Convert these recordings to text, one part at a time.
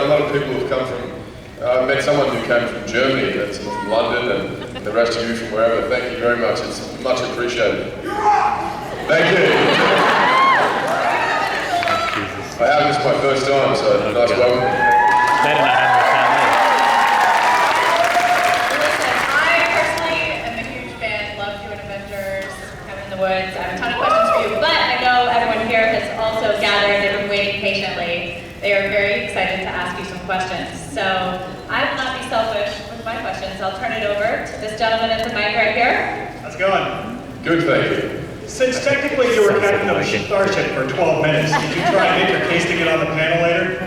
lot of people have come from, I met someone who came from Germany, and some from London, and the rest of you from wherever. Thank you very much, it's much appreciated. Thank you. I have, this is my first time, so nice welcome. Better not have this family. Listen, I personally am a huge fan, love doing Avengers, Cabin in the Woods. I have a ton of questions for you, but I know everyone here has also gathered, they've been waiting patiently. They are very excited to ask you some questions. So I will not be selfish with my questions. I'll turn it over to this gentleman at the mic right here. How's it going? Good, thank you. Since technically you were captain of the Starship for 12 minutes, did you try and make your case to get on the panel later?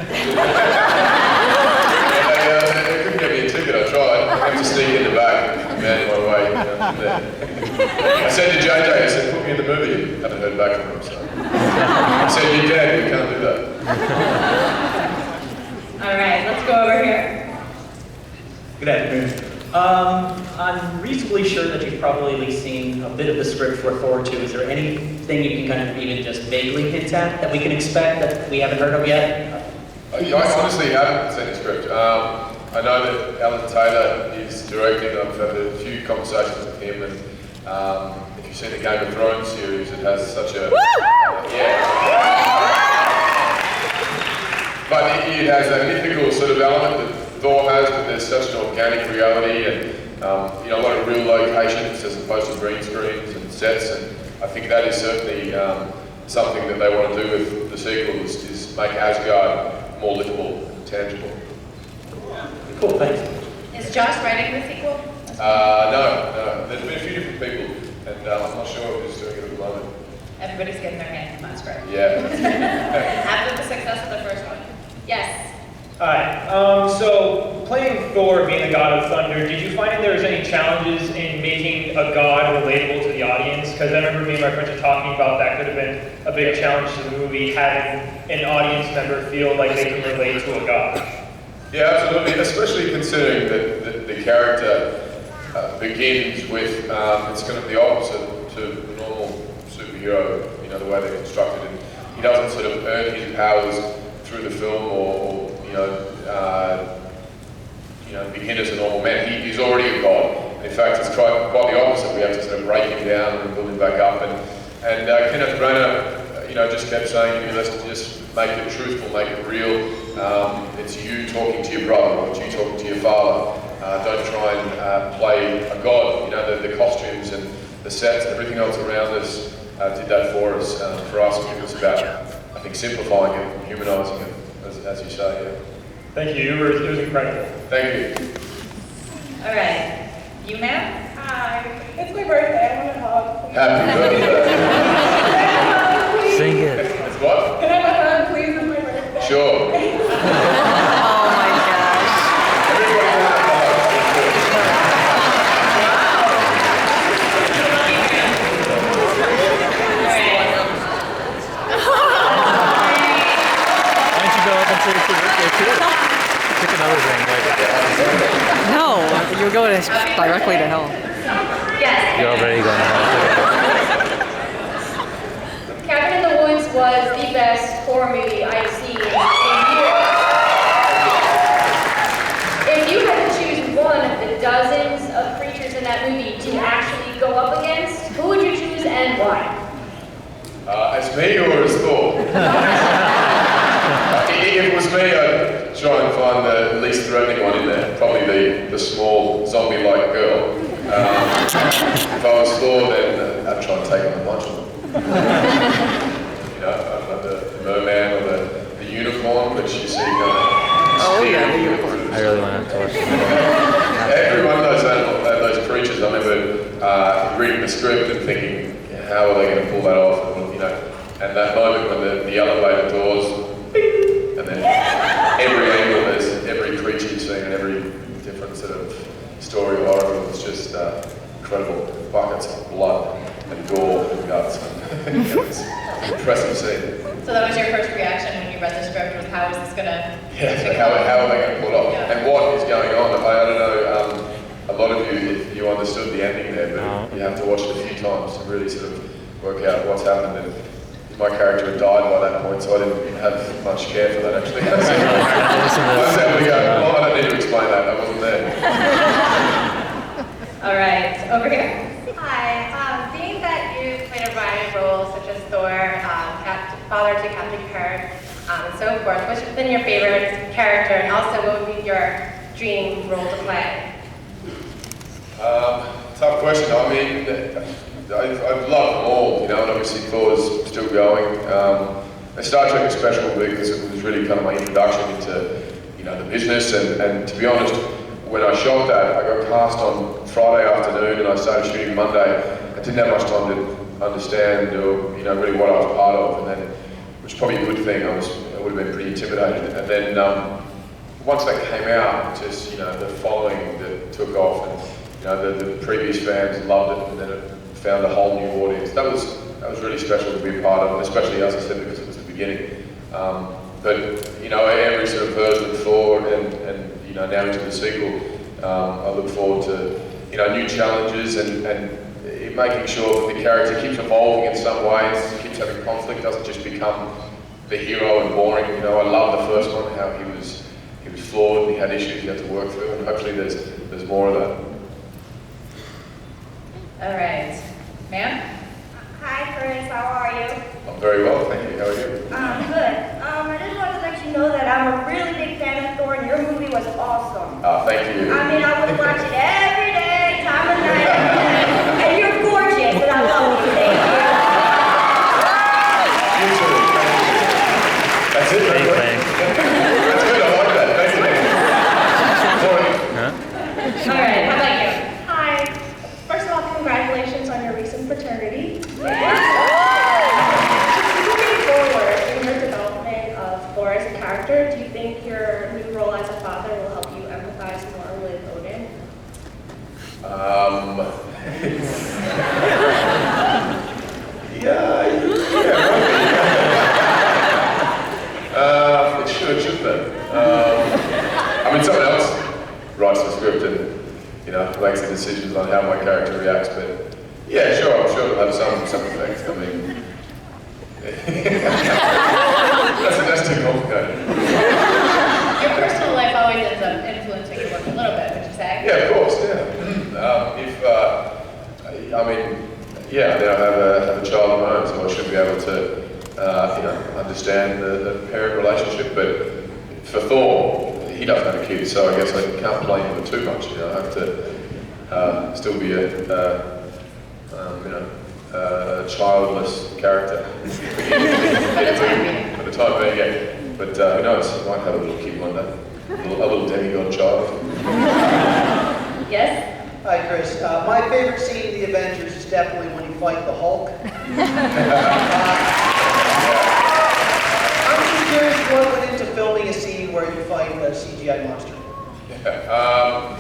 They couldn't get me a ticket, I tried. I had to sneak in the back, man my way from there. I said to JJ, I said, put me in the movie. Haven't heard back from him, so. I said, you're dead, we can't do that. All right, let's go over here. Good afternoon. I'm reasonably sure that you've probably at least seen a bit of the script for Thor 2. Is there anything you can kind of even just vaguely hint at that we can expect that we haven't heard of yet? I honestly haven't seen the script. I know that Alan Taylor is directing. I've had a few conversations with him, and if you've seen the Game of Thrones series, it has such a but it has that mythical sort of element that Thor has, but there's such an organic reality, and you know, a lot of real locations as opposed to green screens and sets, and I think that is certainly something that they want to do with the sequel, is make Asgard more livable and tangible. Cool, thanks. Is Josh writing the sequel? No. There's been a few different people, and I'm not sure who's doing it at the moment. Everybody's getting their hands on that script. Yeah. After the success of the first one. Yes. Hi. So, playing Thor, being the god of thunder, did you find that there was any challenges in making a god relatable to the audience? Because I remember me and my friends were talking about that could have been a big challenge to the movie, having an audience member feel like they can relate to a god. Yeah, absolutely. Especially considering that the character begins with it's kind of the opposite to the normal superhero. You know, the way they're constructed, and he doesn't sort of earn his powers through the film, or begin as a normal man. He's already a god. In fact, it's quite the opposite. We have to sort of break him down and build him back up. And Kenneth Branagh, just kept saying to me, let's just make it truthful, make it real. It's you talking to your brother, or it's you talking to your father. Don't try and play a god. You know, the costumes and the sets and everything else around us did that for us. For us, it was about, I think, simplifying it, humanising it, as you say. Yeah. Thank you. It was incredible. Thank you. All right. You, ma'am? Hi. It's my birthday. I want a hug. Happy birthday. Sing it. It's what? Can I have a hug, please? It's my birthday. Sure. Oh my gosh. Everybody wants a hug. Why don't you go up and say it's your birthday too? Pick another thing. No, you're going directly to hell. Yes. You're already going to Cabin in the Woods was the best horror movie I've seen in years. If you had to choose one of the dozens of creatures in that movie to actually go up against, who would you choose and why? As me or as Thor? If it was me, I'd try and find the least threatening one in there. Probably the small zombie-like girl. If I was Thor, then I'd try and take on a bunch of them. The merman or the unicorn, which you see kind of. Oh yeah, the unicorn. I really want to watch it. Every one of those creatures, I remember reading the script and thinking, how are they going to pull that off? And that moment when the elevator doors, bing, and then every angle, there's every creature you've seen and every different sort of story or horror, it's just incredible. Buckets of blood and gore and guts. It's an impressive scene. So that was your first reaction when you read the script, was how is this going to... Yeah, how are they going to pull it off? Yeah. And what is going on? I don't know, a lot of you understood the ending there, but you have to watch it a few times to really sort of work out what's happened. And my character had died by that point, so I didn't have much care for that actually. I was been your favorite character, and also what would be your dream role to play? Tough question. I mean, I've loved them all, you know, and obviously Thor's still going. Star Trek was special because it was really kind of my introduction into, you know, the business, and to be honest, when I shot that, I got cast on Friday afternoon and I started shooting Monday. I didn't have much time to understand or, you know, really what I was part of, and then, which is probably a good thing. I would have been pretty intimidated. And then once that came out, just, you know, the following that took off, and, you know, the previous fans loved it, and then it found a whole new audience. That was really special to be a part of, and especially, as I said, because it was the beginning. But, you know, every sort of version of Thor and you know, now into the sequel, I look forward to, you know, new challenges and making sure that the character keeps evolving in some ways, keeps having conflict, doesn't just become the hero and boring. You know, I love the first one, how he was flawed, he had issues he had to work through, and hopefully there's more of that. All right. Ma'am? Hi, Chris. How are you? I'm very well, thank you. How are you? Good. I just wanted to let you know that I'm a really big fan of Thor, and your movie was awesome. Thank you. I mean, I would watch it every day, time of night, and you're gorgeous, and I love you. Thank you. You too. That's it, Bang, right? bang. That's good, I like that. Thank you. All right, how about you? Hi. First of all, congratulations on your recent paternity. Moving forward in your development of Thor as a character, do you think your new role as a father will help you empathize more with Odin? Yeah. It should be. I mean, someone else writes the script and, you know, makes the decisions on how my character reacts, but yeah, sure, I'm sure it'll have some effect. I mean, that's too complicated. Your personal life always ends up influencing your work a little bit, would you say? Yeah, of course, yeah. I mean, yeah, I now have a child of my own, so I should be able to, you know, understand the parent relationship. But for Thor, he doesn't have a kid, so I guess I can't blame him too much. You know, I have to still be a childless character. For the time being, yeah. But who knows? I might have a little kid one day, a little demigod child. Yes? Hi, Chris. My favorite scene in the Avengers is definitely when you fight the Hulk. I'm just curious what went into filming a scene where you fight a CGI monster. Yeah,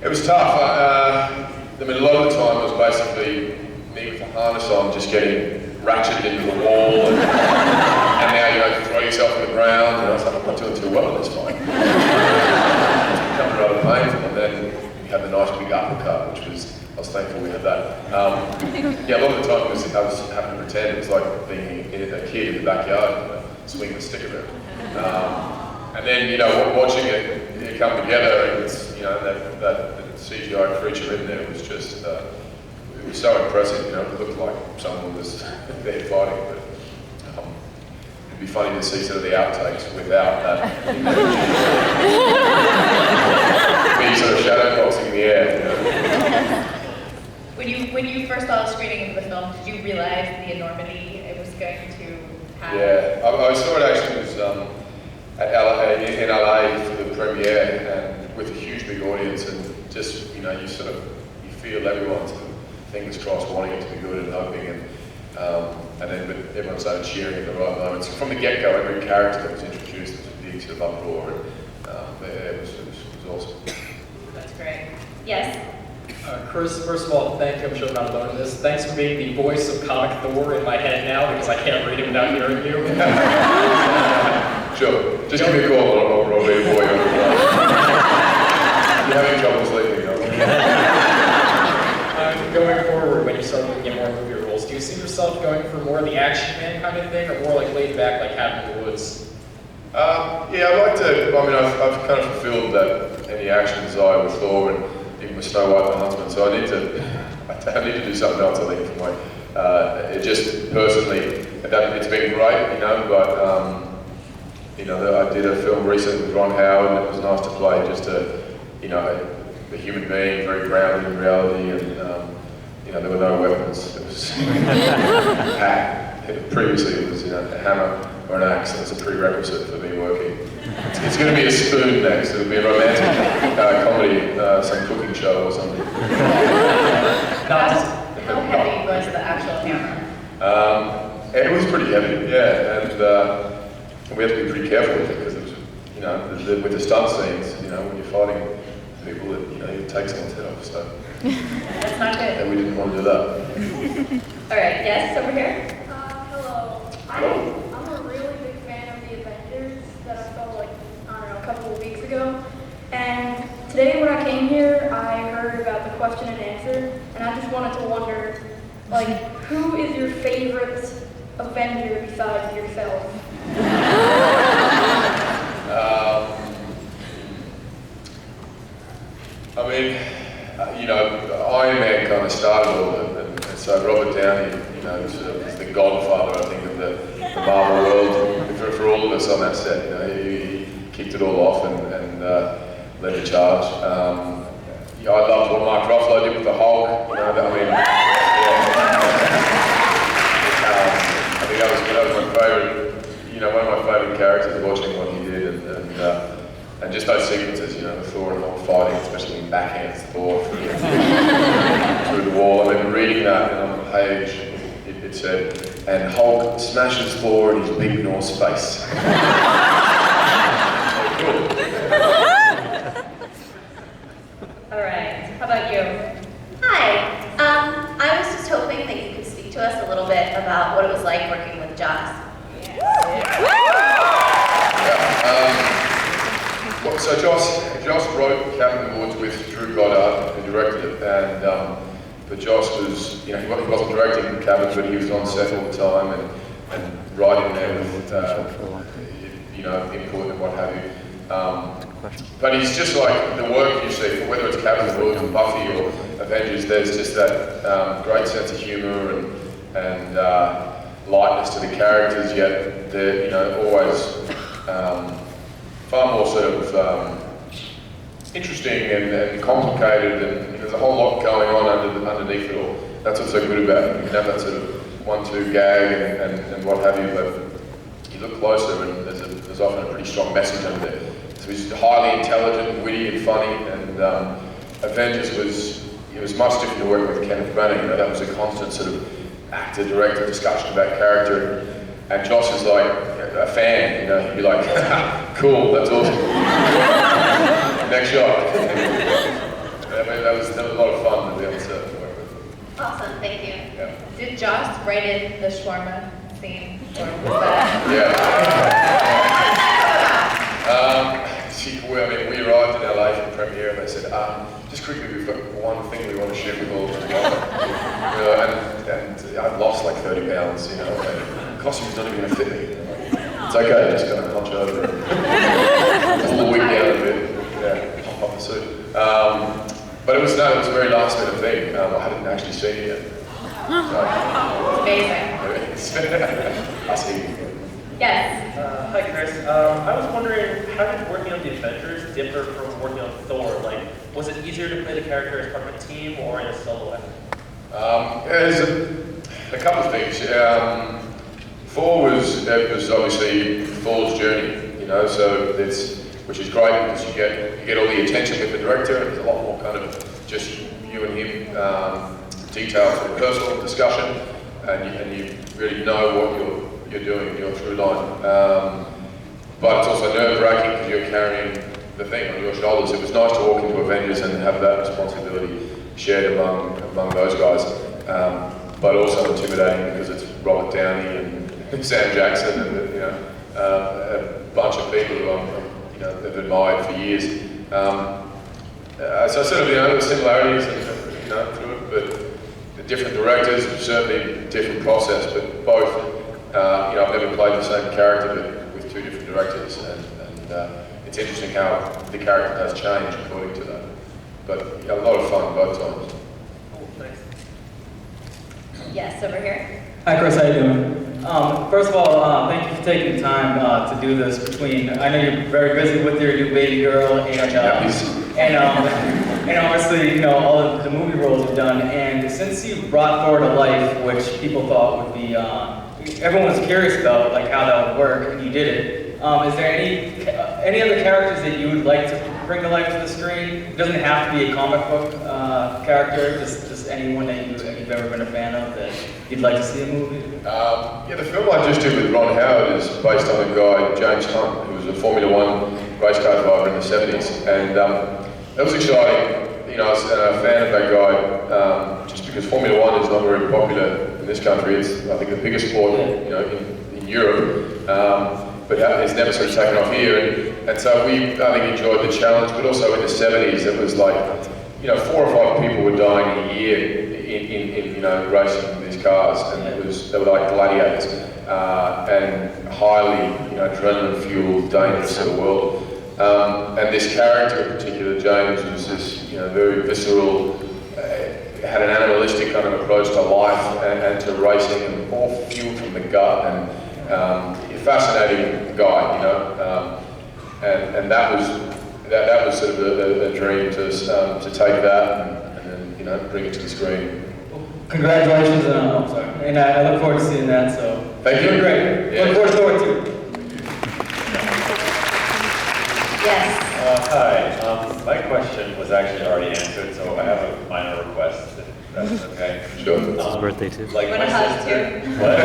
it was tough. I mean, a lot of the time it was basically me with the harness on, just getting ratcheted into the wall, and now you have to throw yourself on the ground, and I was like, I'm not doing too well at this fight. It's becoming rather painful, and then we had the nice big uppercut, which was, I was thankful we had that. Yeah, a lot of the time I was having to pretend it was like being a kid in the backyard, you know, swinging a stick around. And then, you know, watching it come together, and it's, you know, that CGI creature in there was just, it was so impressive, you know, it looked like someone was there fighting, but it'd be funny to see sort of the outtakes without that. Me sort of shadow boxing in the air, you know. When you first saw the screening of the film, did you realize the enormity it was going to have? Yeah, I saw it actually, it was in LA for the premiere, and with a huge big audience, and just, you know, you feel everyone's fingers crossed, wanting it to be good and hoping, and then but everyone started cheering at the right moments. From the get-go, every character that was introduced was a big sort of uproar, and it was awesome. That's great. Yes? Chris, first of all, thank you. I'm sure I'm not alone in this. Thanks for being the voice of comic Thor in my head now, because I can't read it without hearing you. Sure. Just give me a call, I'll read it for you. You're having trouble sleeping, okay? Going forward, when you start looking at more movie roles, do you see yourself going for more of the action man kind of thing, or more like laid back, like Cabin in the Woods? Yeah, I'd like to. I mean, I've kind of fulfilled that any action desire with Thor and even with Snow White the Huntsman. So I need to do something else. I think for my, it just personally, it's been great, you know, but You know, I did a film recently with Ron Howard, and it was nice to play just a human being, very grounded in reality, and you know, there were no weapons. It was previously it was a hammer or an axe. That's a prerequisite for me working. It's going to be a spoon next. It'll be a romantic comedy, some cooking show or something. How heavy was the actual hammer? It was pretty heavy, yeah, and we had to be pretty careful with it because it was, you know, with the stunt scenes, you know, when you're fighting people, you take someone's head off. So That's not good. and we didn't want to do that. All right, yes, over here. Hello. I'm a really big fan of the Avengers that I saw a couple of weeks ago. And today when I came here, I heard about the question and answer, and I just wanted to wonder, who is your favorite Avenger besides yourself? I mean, Iron Man kind of started all of it, and so Robert Downey, is the godfather, I think, of the Marvel world. For all of us on that set, he kicked it all off and led the charge. I loved what Mark Ruffalo did with the Hulk. I think that was my favourite. One of my favourite characters, watching what he did, and just those sequences, the Thor and Hulk fighting, especially when he backhands Thor through the wall. I remember reading that, and on the page it said, "And Hulk smashes Thor in his big Norse face." All right, how about you? Hi. I was just hoping that you could speak to us a little bit about what it was like working with Joss. So Joss wrote Cabin in the Woods with Drew Goddard, who directed it, but Joss was, he wasn't directing Cabin, but he was on set all the time and writing there with, input and what have you. But he's just like the work you see, whether it's Cabin in the Woods or Buffy or Avengers, there's just that great sense of humour and lightness to the characters, yet they're, always far more sort of interesting and complicated, and there's a whole lot going on underneath it all. That's what's so good about it. You can have that sort of 1-2 gag and what have you, but you look closer and there's often a pretty strong message under there. So he's highly intelligent, witty and funny, and Avengers was much different to work with Kenneth Branagh. That was a constant sort of actor-director discussion about character, and Joss is like a fan, he'd be like, cool, that's awesome. Next shot. That was a lot of fun to be able to work with. Awesome, thank you. Yeah. Did Joss write in the shawarma scene? Or was that? We arrived in LA for the premiere and they said, just quickly, we've got one thing we want to share with all of you. And I've lost like 30 pounds, and the costume's not even going to fit me. It's okay, just kind of punch over and pull the wig down a bit, pop up the suit. But it was a very last minute thing. I hadn't actually seen it yet. It's amazing. I see you. Yes. Hi, Chris. I was wondering, how did working on the Avengers differ from working on Thor? Was it easier to play the character as part of a team or in a solo effort? There's a couple of things. Thor was obviously Thor's journey, so which is great because you get all the attention with the director, and there's a lot more kind of just you and him, detailed sort of personal discussion, and you really know what you're doing, your through line. But it's also nerve-wracking because you're carrying the thing on your shoulders. It was nice to walk into Avengers and have that responsibility shared among those guys, but also intimidating because it's Robert Downey and Sam Jackson and a bunch of people who have admired for years. So sort of the similarities through it, but the different directors, certainly different process, but both. I've never played the same character, but with two different directors, and it's interesting how the character does change according to that. But a lot of fun both times. Cool, thanks. Yes, over here. Hi Chris, how you doing? First of all, thank you for taking the time to do this between, I know you're very busy with your new baby girl and obviously, you know, all of the movie roles you've done. And since you brought Thor to life, which people thought would be, everyone was curious about, like how that would work, and you did it. Is there any other characters that you would like to bring to life to the screen? It doesn't have to be a comic book character, just anyone that you've ever been a fan of that you'd like to see a movie? Yeah, the film I just did with Ron Howard is based on a guy, James Hunt, who was a Formula One race car driver in the 70s. And that was exciting. You know, I was a fan of that guy just because Formula One is not very popular in this country. It's, I think, the biggest sport, you know, in Europe. But it's never sort of taken off here. And so we, I think, enjoyed the challenge, but also in the 70s, it was like, you know, 4 or 5 people were dying a year in you know, racing these cars, and they were like gladiators, and highly, you know, adrenaline-fueled, dangerous sort of world. And this character in particular, James, was this, you know, very visceral, had an animalistic kind of approach to life and to racing, and all fueled from the gut, and fascinating guy, you know, and that was sort of a dream to take that and then, you know, bring it to the screen. Congratulations, and I look forward to seeing that. So thank you. You're great. Yeah. Look forward to it too. Yes. Hi. My question was actually already answered, so I have a minor request. If that's okay. Sure. It's his birthday too. Like Want my a hug sister. too? What?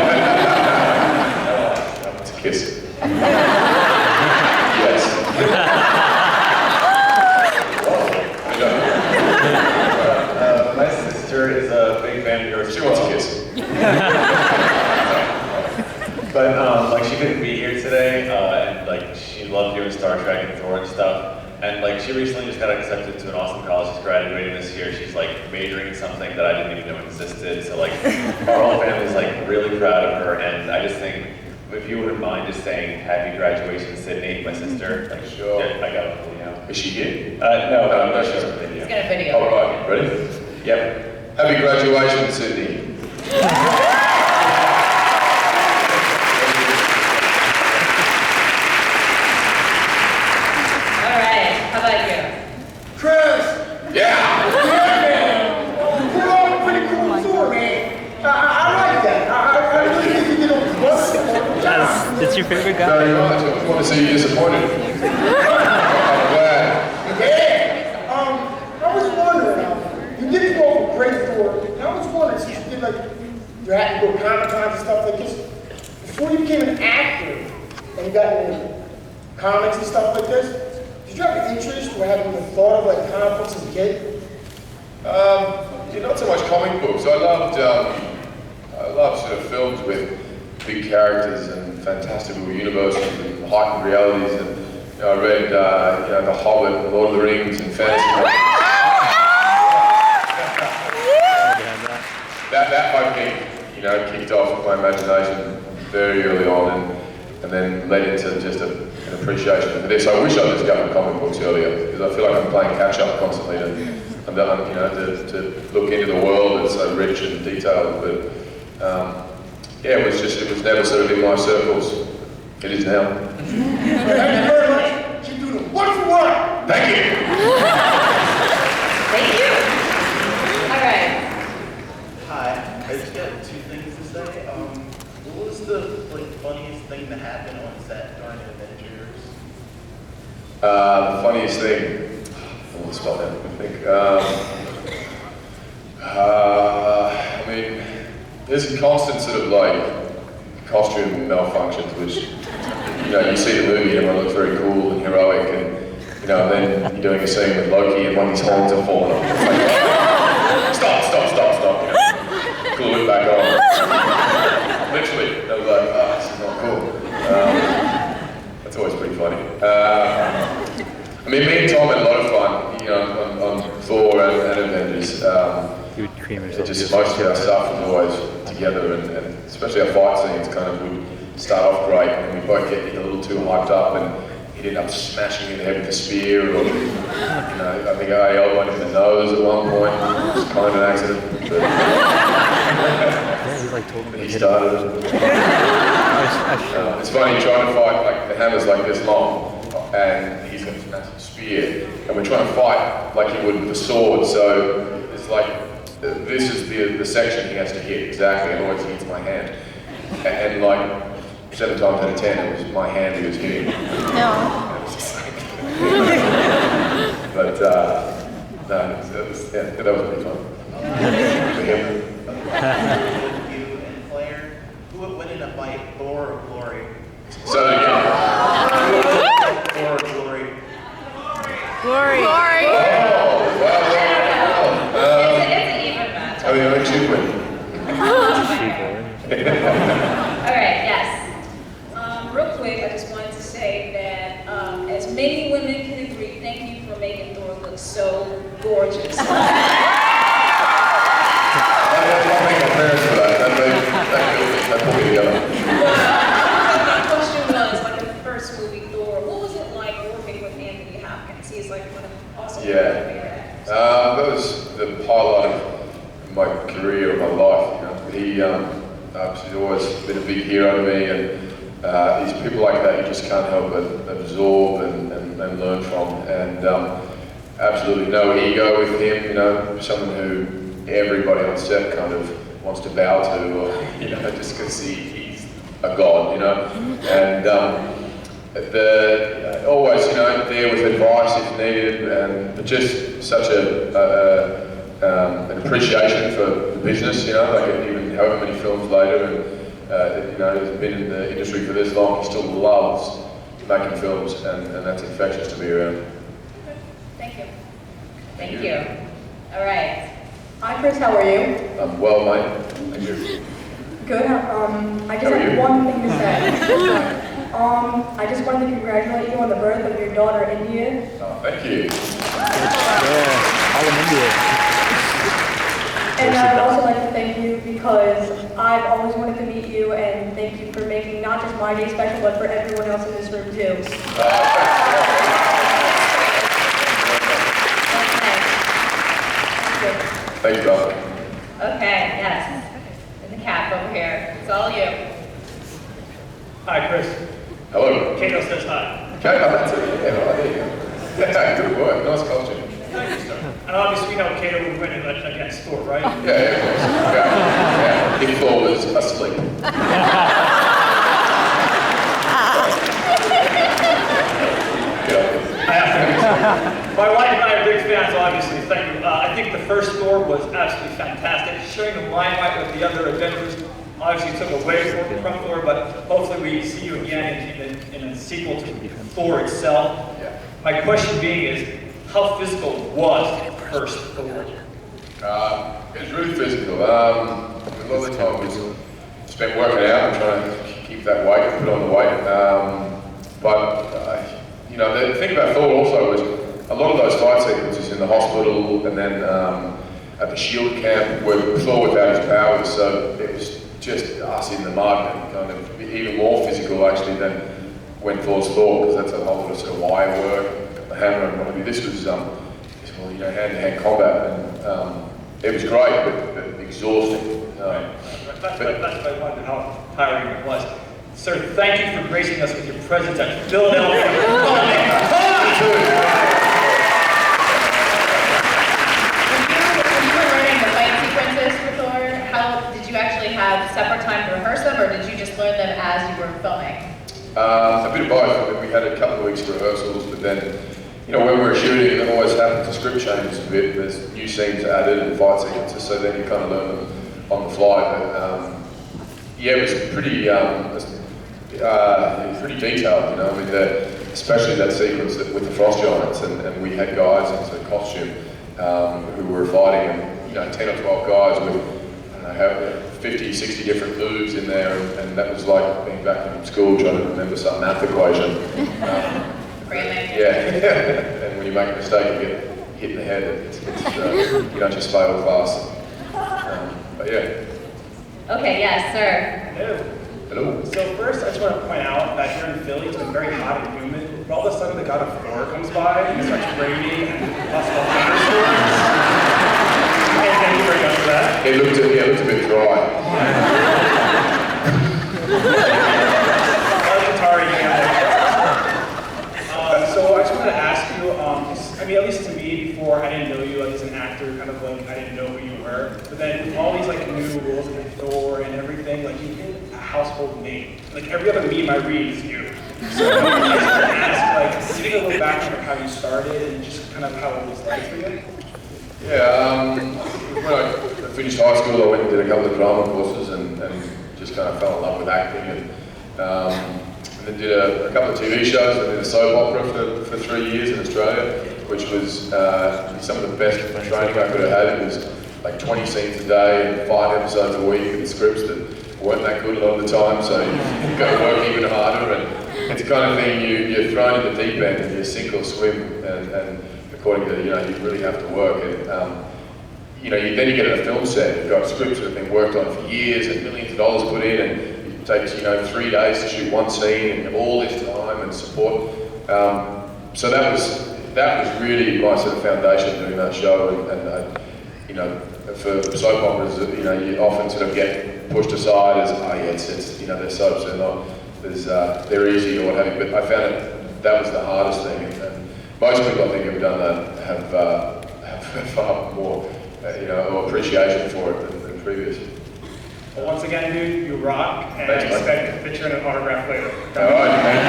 It's a kiss. Yes. My sister is a big fan of yours. She wants a kiss. But like she couldn't be here today, and like she loved doing Star Trek and Thor and stuff. And like she recently just got accepted to an awesome college. She's graduating this year. She's like majoring in something that I didn't even know existed. So like our whole family's like really proud of her. And I just think if you wouldn't mind just saying happy graduation, Sydney, my sister. Like sure. Yeah, I got a video. Is she here? No, she's a video. He's got a video. All right, ready? Yep. Happy graduation, Sydney. All right. How about you? Chris! Yeah! You're all pretty cool Thor, man. I like that. I really think you did a wonderful job. It's your favorite guy? Very much. I just want to see you disappointed. I'm glad. Yeah. I was wondering, you did go for great Thor, and I was wondering, since you did like, you had to go Comic-Cons and stuff like this, before you became an actor, and you got into comics and stuff like this, did you have an interest or have you thought of like comic books as a kid? Yeah, not so much comic books. I loved sort of films with big characters and fantastical universes and heightened realities. And you know, I read you know, The Hobbit, and Lord of the Rings, and fantasy novels. That I think, you know, kicked off my imagination very early on, and then led into just an appreciation for this. I wish I'd discovered comic books earlier, because I feel like I'm playing catch up constantly to look into the world that's so rich and detailed. But yeah, it was never sort of in my circles. It is now. Thank you very much. Keep doing a wonderful work. Thank you. Thank you. All right. Hi, I just got 2 things to say. What was the funniest thing that happened on set during Avengers? The funniest thing. I won't spell that. I think. I mean, there's a constant sort of like costume malfunctions, which you know, you see the movie and everyone looks very cool and heroic, and you know, and then you're doing a scene with Loki and one of his horns are falling off. It's like, stop! You know, glue it back on. Literally, I was like, oh, this is not cool. That's always pretty funny. I mean, me and Tom had a lot of fun, you know, on Thor and Avengers. Just most of our stuff was always together, and especially our fight scenes kind of would start off great, and we both get a little too hyped up, and he'd end up smashing in the head with a spear, or you know, I think I elbowed him in the nose at one point. It was kind of an accident. But, Yeah, he's like told me. He started. It's funny trying to fight, like the hammer's like this long, and he's got this massive spear, and we're trying to fight like he would with a sword. So it's like this is the section he has to hit exactly, otherwise he hits my hand. And like 7 times out of 10, it was my hand he was hitting. No. But that was pretty fun. For him. You and Claire, who would win in a fight, Thor or Glory? So again. Thor or Glory? Glory. Oh, wow. It's an even match. I mean, I think she'd win. All right, yes. Real quick, I just wanted to say that as many women can agree, thank you for making Thor look so gorgeous. My question was, like in the first movie, Thor, what was it like working with Anthony Hopkins? He's like one of the awesome That was the highlight of my career, of my life. You know, he's always been a big hero to me, and these people like that you just can't help but absorb and learn from. And absolutely no ego with him. You know, someone who everybody on set kind of wants to bow to, or just because he's a god. You know, and always there with advice if needed, but just such an appreciation for the business. Like even however many films later, and he's been in the industry for this long, he still loves making films, and that's infectious to be around. Thank you. Thank you. All right. Hi Chris, how are you? I'm well, mate. Thank you. Good. I just have one thing to say. I just wanted to congratulate you on the birth of your daughter, India. Oh, thank you. Yeah, all in India. And I'd also like to thank you because I've always wanted to meet you, and thank you for making not just my day special, but for everyone else in this room too. Thanks, brother. Okay, yes. And the cap over here. It's all you. Hi, Chris. Hello. Kato says hi. Okay, that's it. Yeah, there you go. Yeah, good work. Nice costume. Thank you, sir. And obviously, we know Kato would win against Thor, right? Yeah, of course. Yeah. If Thor was asleep. My wife and I are big fans, obviously. Thank you. I think the first Thor was absolutely fantastic. Sharing the limelight with the other Avengers obviously took away from Thor, but hopefully we see you again in a sequel to Thor itself. Yeah. My question being is, how physical was the first Thor? It was really physical. A lot of the time was spent working out and trying to keep that weight, put on the weight. The thing about Thor also was a lot of those fight sequences in the hospital and then at the SHIELD camp were Thor without his powers, so it was just us in the mud and kind of even more physical actually than when Thor's Thor, because that's a whole lot of sort of wire work, the hammer and what have you. This was hand-to-hand combat, and it was great, but exhausting. That's what I wanted, how tiring it was. Sir, thank you for gracing us with your presence at Philadelphia. When you were learning the fight sequences for Thor, how did you actually have separate time to rehearse them, or did you just learn them as you were filming? A bit of both. We had a couple of weeks of rehearsals, but then, when we were shooting, it always happens, the script changes a bit. There's new scenes added and fight sequences, so then you kind of learn them on the fly. But it was pretty detailed. I mean, especially that sequence with the frost giants, and we had guys in costume who were fighting, and 10 or 12 guys with, 50, 60 different moves in there, and that was like being back in school trying to remember some math equation. Yeah, and when you make a mistake, you get hit in the head. You don't just fail class. But yeah. Okay, yes, sir. Hello. So first, I just want to point out that here in Philly, it's been very hot and humid. But all of a sudden, the god of Thor comes by and it starts raining and possible thunderstorms. And thank you very much. that. It looked a bit dry. So I just wanted to ask you, I mean, at least to me, before I didn't know you like as an actor, kind of like I didn't know who you were. But then with all these like new rules like Thor and everything, like you've been a household name. Like every other meme I read is you. So I just wanted to ask, like, you can look back on how you started and just kind of how it was like for you. Yeah, when I finished high school, I went and did a couple of drama courses and just kind of fell in love with acting. And then did a couple of TV shows. I did a soap opera for 3 years in Australia, which was some of the best training I could have had. It was like 20 scenes a day and 5 episodes a week and scripts that weren't that good a lot of the time, so you've got to work even harder. And it's the kind of thing you're thrown in the deep end and you sink or swim. And according to, you really have to work. And then you get on a film set. You've got scripts that have been worked on for years and millions of dollars put in, and it takes 3 days to shoot one scene, and you have all this time and support. So that was really my sort of foundation doing that show. And for soap operas, you often sort of get pushed aside as, it's they're soaps, they're easy or what have you. But I found that was the hardest thing, and most people I think who've done that have far more, appreciation for it than previous. Well, once again, dude, you rock, and Thanks, I expect a picture and an autograph later. All right, thank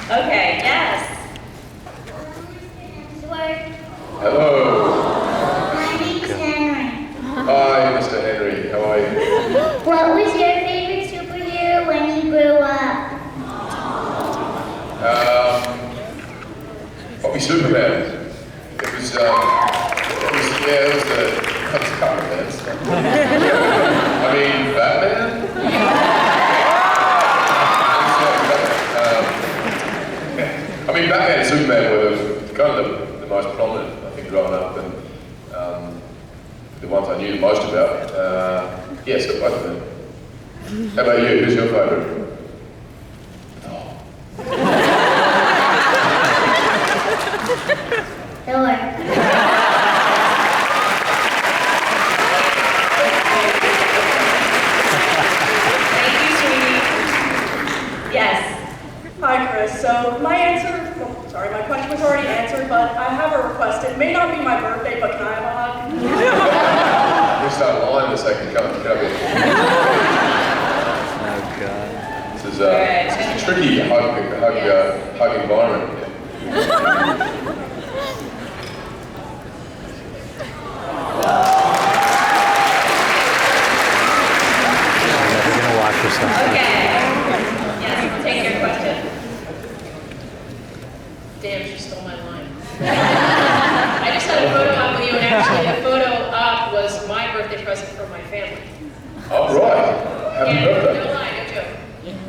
you. Okay, yes. Hello. My name's Henry. Hi, Mr. Henry. How are you? What was your favorite superhero when you grew up? Probably Superman. It was a couple of minutes. I mean, Batman? Batman and Superman were kind of the most prominent, I think, growing up, and the ones I knew the most about. Yes, yeah, so both of them. How about you? Who's your favourite? Hi, Chris. So my question was already answered, but I have a request. It may not be my birthday, but can I have a hug? We'll start lying in a second. Come in. Oh, God. This is a tricky hug environment. Yes, take your question. Damn, she stole my line. I just had a photo op with you, and actually the photo op was my birthday present from my family. All right. Happy birthday. No lie, no joke.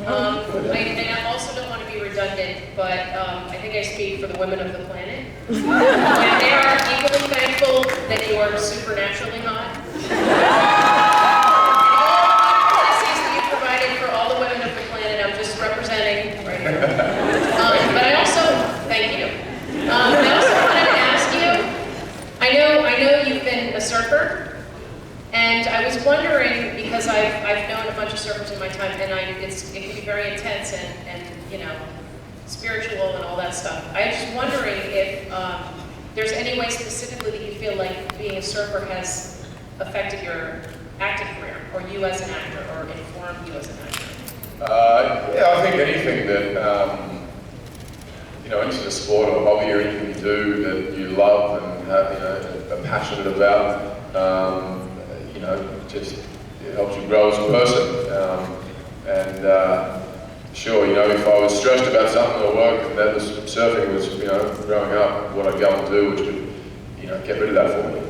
I also don't want to be redundant, but I think I speak for the women of the planet. And they are equally thankful that you are supernaturally hot. Representing right here. But I also, thank you. I also wanted to ask you, I know you've been a surfer, and I was wondering, because I've known a bunch of surfers in my time, and it can be very intense and spiritual and all that stuff. I was just wondering if there's any way specifically that you feel like being a surfer has affected your acting career, or you as an actor, or informed you as an actor. Yeah, I think anything that, any sort of sport or hobby or anything you do that you love and have, are passionate about, just it helps you grow as a person. Sure, if I was stressed about something or work, and that was surfing was, growing up, what I'd go and do, which would, get rid of that for me.